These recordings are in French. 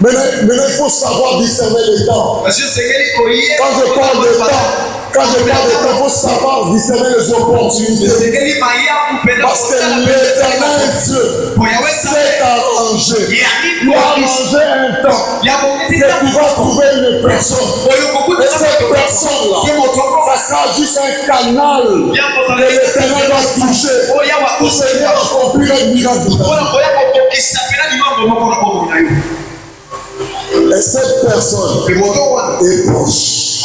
Maintenant, il faut savoir discerner les temps. Quand je parle de temps, il faut savoir discerner les opportunités. Parce que l'Éternel Dieu s'est arrangé. Il a arrangé un temps que tu vas trouver une personne. Et cette personne-là, ça sera juste un canal que l'Éternel va toucher pour venir accomplir un miracle. Et cette personne est proche.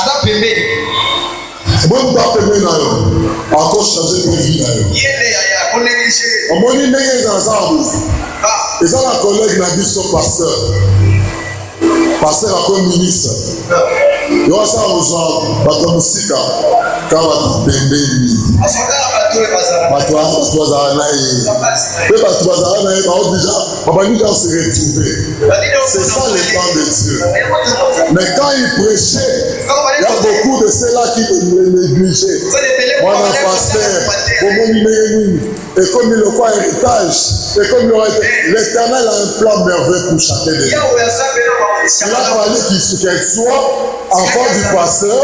Moi, je vais encore changer de vie. On m'a dit que ensemble. Et ça, la collègue n'a dit son pasteur. Pasteur a comme ministre. Il y a ça aux gens, la musique, quand on va c'est ça le temps de Dieu. Mais quand il prêchait, il y a beaucoup de ceux-là qui le négligeaient. Moi, le pasteur, et comme il le croit héritage, et comme l'Éternel a un plan merveilleux pour chacun de nous. Il a fallu qu'il soit enfant du pasteur,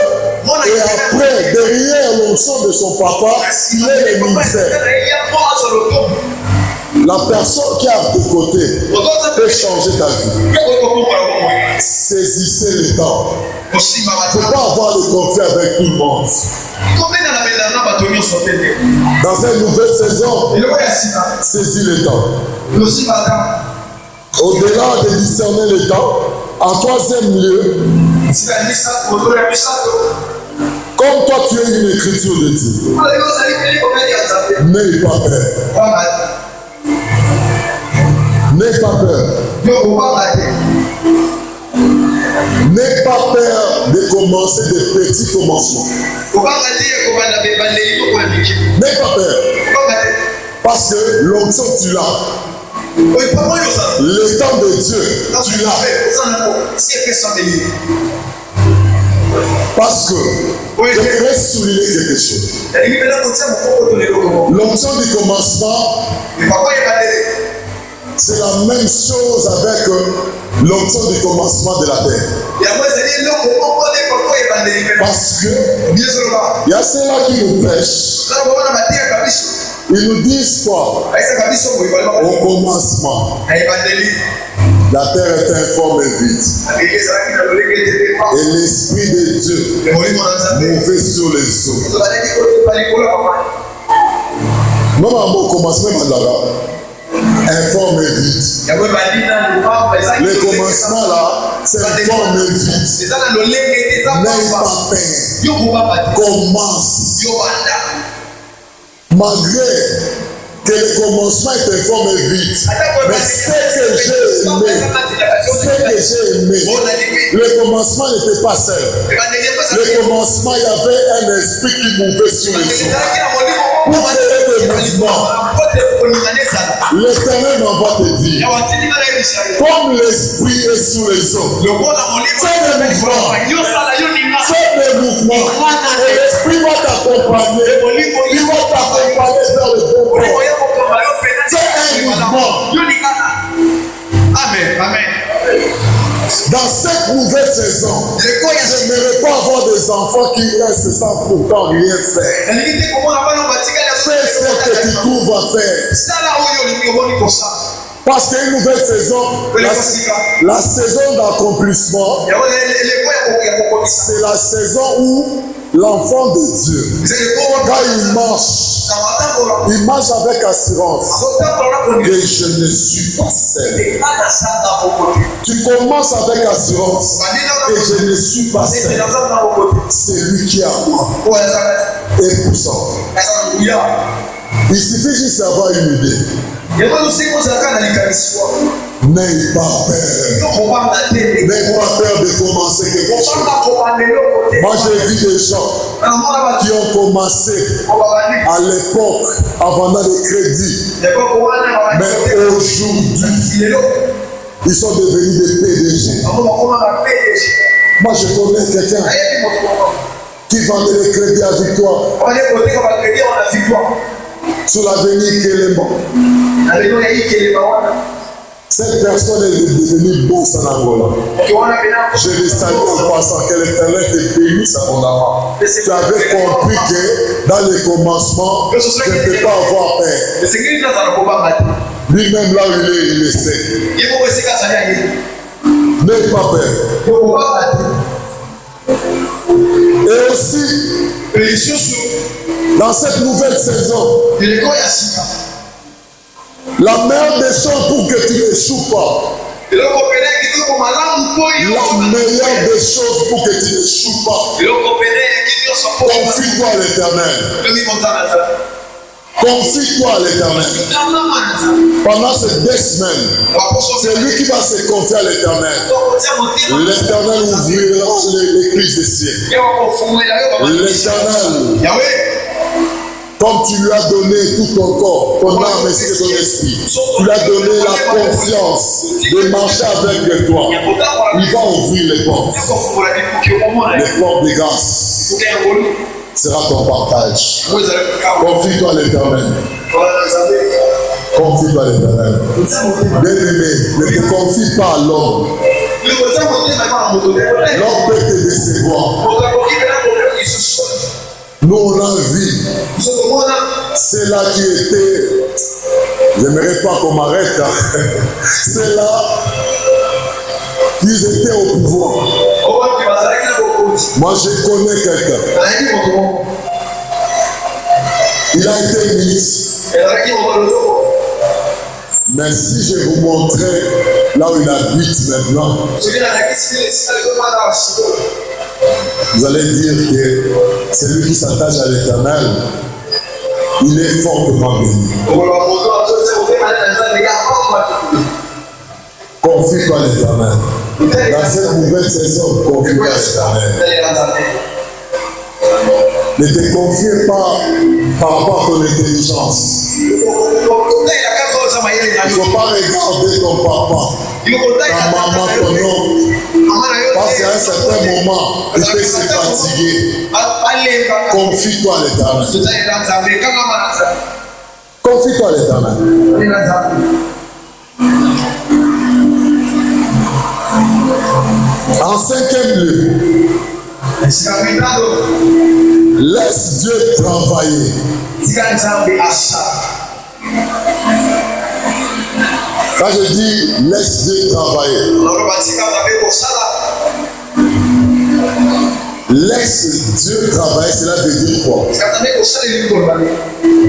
et après, derrière l'onction de son papa, il est le ministère. La personne qui est à tes côtés peut changer ta vie. Saisissez le temps. Il ne faut pas avoir le conflit avec tout le monde. Dans une nouvelle saison, saisis le temps. Au-delà de discerner le temps, en troisième lieu, comme toi tu es une écriture de Dieu, n'aie pas peur. N'aie pas peur. N'aie pas peur de commencer des petits commencements. N'aie pas peur. Parce que l'onction tu l'as. Le temps de Dieu tu l'as. Parce que je voudrais souligner quelque chose. L'onction du commencement, c'est la même chose avec l'onction du commencement de la terre. Parce que il y a ceux-là qui nous prêchent. Ils nous disent quoi? Au commencement, la terre est informe et vide. Et l'Esprit de Dieu mouvait sur les eaux. Non, au commencement, informe et vide. Le commencement là, c'est informe et vide. N'aie pas peur. Commence. Malgré que le commencement est informe et vide. Mais ce que j'ai aimé, le commencement n'était pas seul. Le commencement, il y avait un esprit qui mouvait sur les eaux. Pour créer des mouvements, l'Éternel m'envoie te dire, comme l'esprit est sur les eaux, fais des mouvements. Fais des mouvements. Et l'esprit va t'accompagner. Il va t'accompagner dans le bon bord. Fais un mouvement. Amen. Amen. Dans cette nouvelle saison, je n'aimerais pas avoir des enfants qui restent sans pourtant rien faire. Fais ce que tu trouves à faire. Parce qu'une nouvelle saison, la saison d'accomplissement, c'est la saison où l'enfant de Dieu, quand il marche avec assurance que je ne suis pas seul. Tu commences avec assurance que je ne suis pas seul. C'est lui qui est à moi. Et pour ça, il suffit juste d'avoir une idée. N'aie pas peur. N'aie pas peur de commencer quelque chose. Moi, j'ai vu des gens qui ont commencé à l'époque en vendant des crédits. Mais aujourd'hui, ils sont devenus des PDG. Moi, je connais quelqu'un qui vendait des crédits à Victoire. Sur l'avenue Kéléman. Cette personne est devenue boss en Angola. Je le salue en passant que l'Éternel te bénisse abondamment. Tu avais compris que dans le commencement, tu ne peux pas avoir peur. Lui-même là où il le sait. N'aie pas peur. Et aussi, dans cette nouvelle saison, la meilleure des choses pour que tu n'échoues pas. La meilleure des choses pour que tu n'échoues pas. Confie-toi à l'Éternel. Confie-toi à l'Éternel. Pendant ces 2 semaines, c'est lui qui va se confier à l'Éternel. L'Éternel ouvrira les crises des cieux. L'Éternel, comme tu lui as donné tout ton corps, ton âme ainsi que ton esprit, tu lui as donné la confiance de marcher avec toi. Il va ouvrir les portes. Les portes de grâce sera ton partage. Confie-toi à l'Éternel. Confie-toi à l'Éternel. Bien-aimé, ne te confie pas à l'homme. L'homme peut te décevoir. Nous, on a vu. C'est là qui était. J'aimerais pas qu'on m'arrête. C'est là qu'ils étaient au pouvoir. Moi, je connais quelqu'un. Il a été ministre. Mais si je vous montrais là où il habite maintenant, vous allez dire que celui qui s'attache à l'Éternel, il est fortement béni. Confie-toi à l'Éternel. Dans cette nouvelle saison, confie-toi à l'Éternel. Ne te confie pas par rapport à ton intelligence. Il ne faut pas regarder ton papa, ta maman, ton oncle. Parce qu'à un certain moment, il peut se fatiguer. Confie-toi à l'Éternel. Confie-toi à l'Éternel. En 5e lieu, laisse Dieu travailler. Quand je dis laisse Dieu travailler, laisse Dieu travailler, cela veut dire quoi?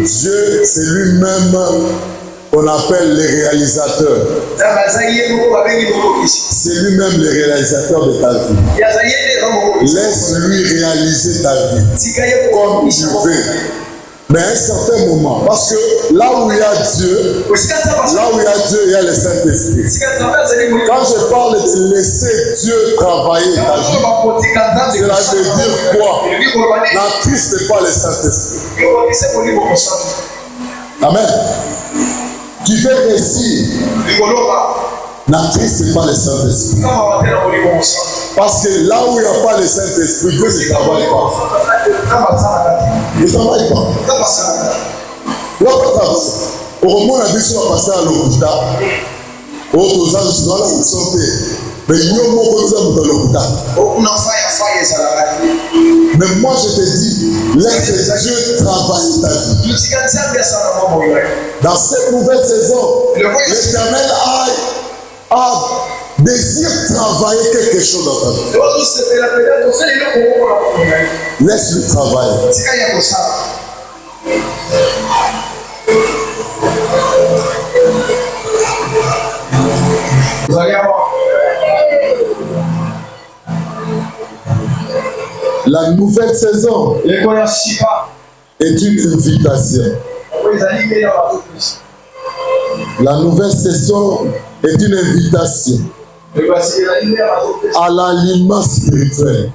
Dieu, c'est lui-même qu'on appelle le réalisateur. C'est lui-même le réalisateur de ta vie. Laisse-lui réaliser ta vie comme tu veux. Mais à un certain moment, parce que là où il y a Dieu, il y a le Saint-Esprit. Quand je parle de laisser Dieu travailler ta vie, cela veut dire quoi? N'attriste pas le Saint-Esprit. Amen. Tu veux réussir, n'attriste pas le Saint-Esprit. Parce que là où il n'y a pas le Saint-Esprit, Dieu ne travaille pas. Il ne travaille pas. Au moment où on a vu sur la passage à l'Okuta, mais moi je te dis, laisse Dieu travailler ta vie. Dans cette nouvelle saison, l'Éternel a désire travailler quelque chose dans ta vie. Laisse-lui travailler. La nouvelle saison est une invitation. La nouvelle saison est une invitation à l'aliment spirituel.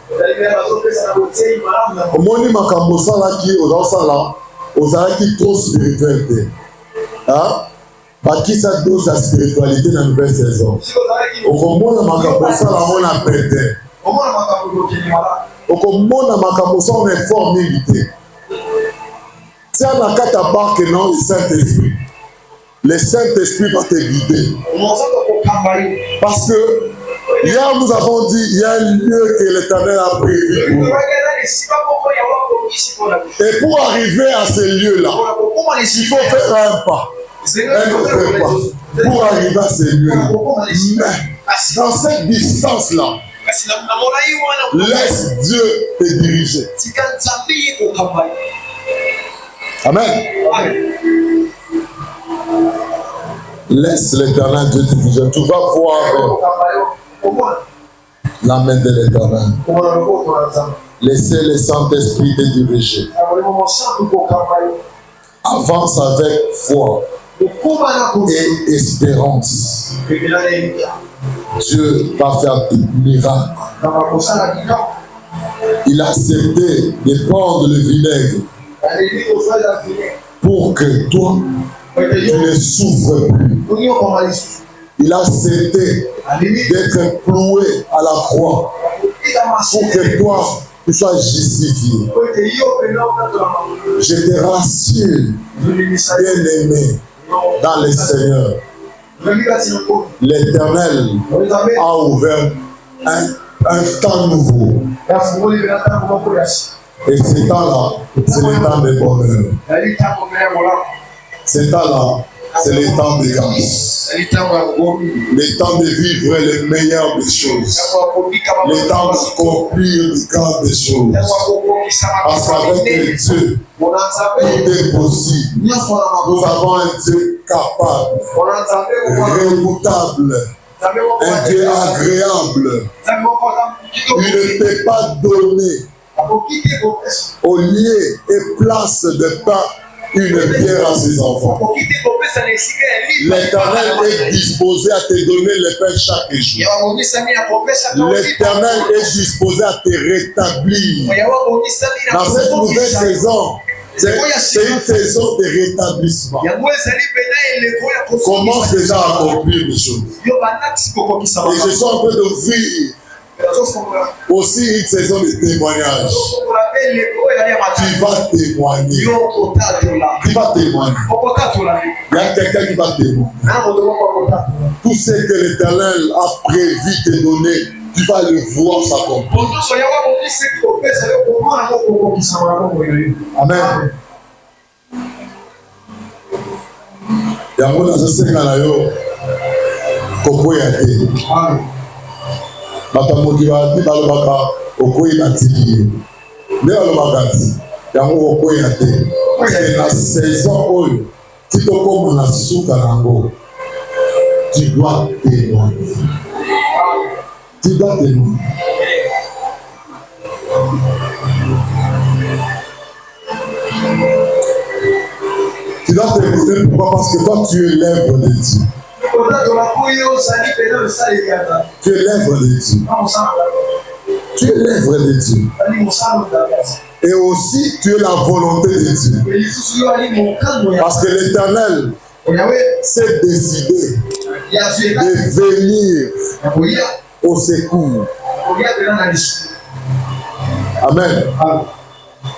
Omoni makambo salaki ozosala ozalaki trop spirituel. Hein? Bakisa dose ya spiritualité na nouvelle saison. Okomona makambo sala mona pete. Okomona makambo sala effort mingi te. Tia na kata barke non le Saint-Esprit. le Saint-Esprit va te guider. Parce que hier nous avons dit il y a un lieu que l'Éternel a prévu. Et pour arriver à ce lieu-là, il faut faire un pas. Un autre pas. Pour arriver à ce lieu-là. Mais dans cette distance-là, laisse Dieu te diriger. Amen. Laisse l'Éternel Dieu te diriger. Tu vas voir la main de l'Éternel. Laissez le Saint-Esprit te diriger. Avance avec foi et espérance. Dieu va faire des miracles. Il a accepté de prendre le vinaigre pour que toi, tu ne souffres plus. Il a accepté d'être cloué à la croix pour que toi, tu sois justifié. Je te rassure, bien-aimé, dans le Seigneur. L'Éternel a ouvert un temps nouveau. Et ce temps-là, c'est le temps de bonheur. Ce temps-là, c'est le temps de grâce. Le temps de vivre les meilleures des choses. Le temps d'accomplir les grandes choses. Parce qu'avec Dieu, tout est possible. Nous avons un Dieu capable, redoutable, un Dieu agréable. Il ne peut pas donner au lieu et place de pain une pierre à ses enfants. L'Éternel est disposé à te donner le pain chaque jour. L'Éternel est disposé à te rétablir. Dans cette nouvelle saison, c'est une saison de rétablissement. Commence déjà à accomplir des choses. Et je suis en train d'ouvrir aussi une saison de témoignage. Tu vas témoigner. Tu vas témoigner. Il y a quelqu'un qui va témoigner. Tout ce que l'Éternel a prévu te donner, tu vas le voir s'accomplir. Amen. Yango nazosenga na yo kokoya te. Batamoki bati balobaka okoyi batiki. Nde balobaka ti yango okoya te. Parce que la saison oyo ti tokoma na suka nango, tu dois témoigner. Tu dois témoigner. Tu dois témoigner. Pourquoi? Parce que toi tu es l'œuvre de Dieu. Tu es l'œuvre de Dieu. Tu es l'œuvre de Dieu. Et aussi tu es la volonté de Dieu. Parce que l'Éternel s'est décidé de venir au secours. Amen.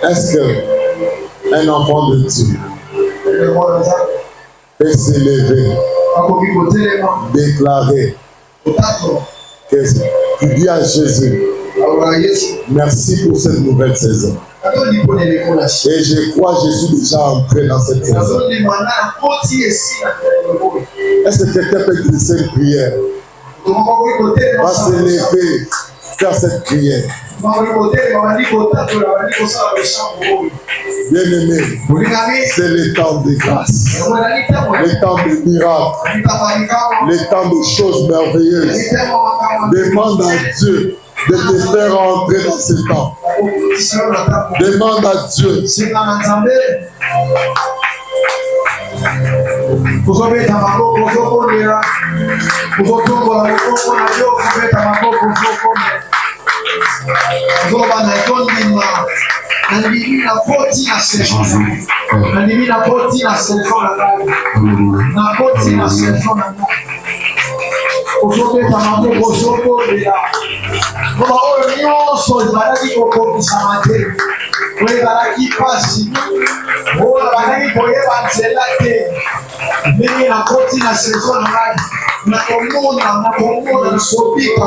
Est-ce qu'un enfant de Dieu peut s'élever, déclarer que tu dis à Jésus, merci pour cette nouvelle saison. Et je crois que je suis déjà entré dans cette saison. Est-ce que quelqu'un peut glisser une prière? Va se lever, faire cette prière. Bien-aimé, c'est le temps de grâce, le temps de miracles, le temps de choses merveilleuses. Demande à Dieu de te faire entrer dans ce temps. Demande à Dieu. Mais la continue à se faire na komona na sobika